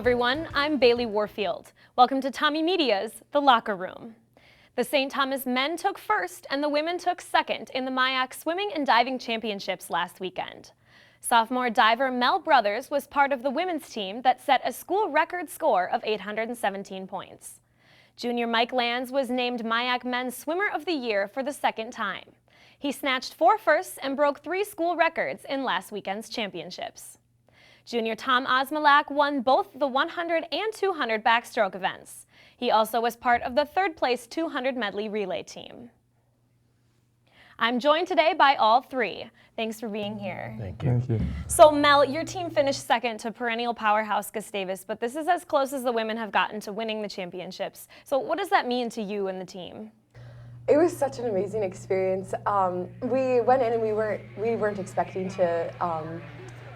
everyone, I'm Bailey Warfield. Welcome to Tommy Media's The Locker Room. The St. Thomas men took first and the women took second in the MIAC Swimming and Diving Championships last weekend. Sophomore diver Mel Brothers was part of the women's team that set a school record score of 817 points. Junior Mike Lands was named MIAC Men's Swimmer of the Year for the second time. He snatched 4 firsts and broke 3 school records in last weekend's championships. Junior Tom Osmalak won both the 100 and 200 backstroke events. He also was part of the third-place 200 medley relay team. I'm joined today by all 3. Thanks for being here. Thank you. Thank you. So Mel, your team finished second to perennial powerhouse Gustavus, but this is as close as the women have gotten to winning the championships. So what does that mean to you and the team? It was such an amazing experience. We went in and we weren't expecting to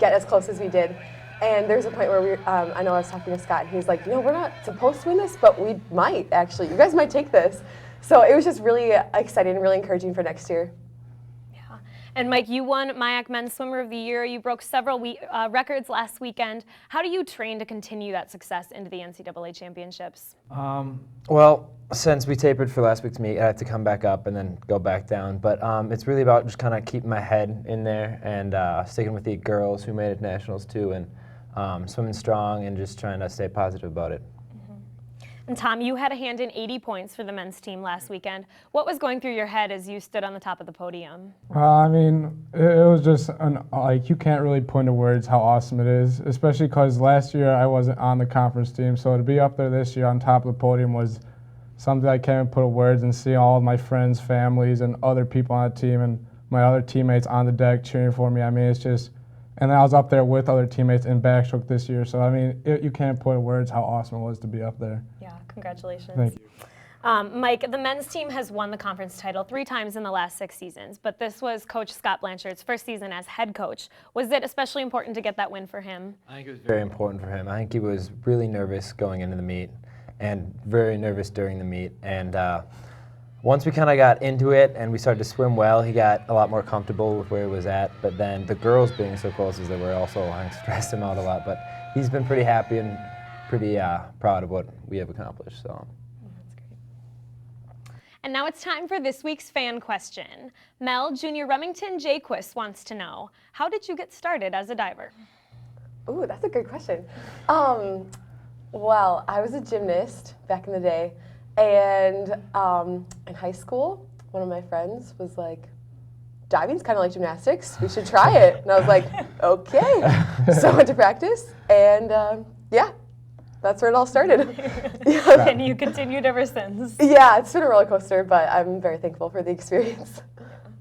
get as close as we did. And there's a point where I know I was talking to Scott, and he's like, we're not supposed to win this, but we might actually. You guys might take this. So it was just really exciting and really encouraging for next year. Yeah. And Mike, you won MIAC Men's Swimmer of the Year. You broke several records last weekend. How do you train to continue that success into the NCAA championships? Well, since we tapered for last week's meet, I have to come back up and then go back down. But it's really about just kind of keeping my head in there and sticking with the girls who made it nationals too, and swimming strong and just trying to stay positive about it. And Tom, you had a hand in 80 points for the men's team last weekend. What was going through your head as you stood on the top of the podium? I mean, it was just, you can't really put into words how awesome it is, especially because last year I wasn't on the conference team. So to be up there this year on top of the podium was something I can't put into words, and see all of my friends, families, and other people on the team and my other teammates on the deck cheering for me. I mean, it's just, and I was up there with other teammates in backstroke this year. So, I mean, you can't put into words how awesome it was to be up there. Yeah, congratulations. Thank you. Mike, the men's team has won the conference title 3 times in the last 6 seasons, but this was Coach Scott Blanchard's first season as head coach. Was it especially important to get that win for him? I think it was very important for him. I think he was really nervous going into the meet and very nervous during the meet. And once we kind of got into it and we started to swim well, he got a lot more comfortable with where he was at. But then the girls being so close as they were also, I think, stressed him out a lot. But he's been pretty happy and pretty proud of what we have accomplished. So. That's great. And now it's time for this week's fan question. Mel, Junior Remington Jaquist wants to know, how did you get started as a diver? Ooh, that's a good question. Well, I was a gymnast back in the day, and in high school, one of my friends was like, diving's kind of like gymnastics, we should try it. And I was like, okay. So I went to practice, and yeah, that's where it all started. Yeah. And you continued ever since. Yeah, it's been a roller coaster, but I'm very thankful for the experience.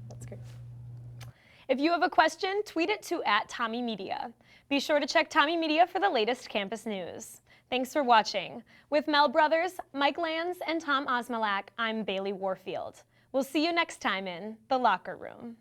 That's great. If you have a question, tweet it to @TommyMedia. Be sure to check Tommy Media for the latest campus news. Thanks for watching. With Mel Brothers, Mike Lands, and Tom Osmalak, I'm Bailey Warfield. We'll see you next time in The Locker Room.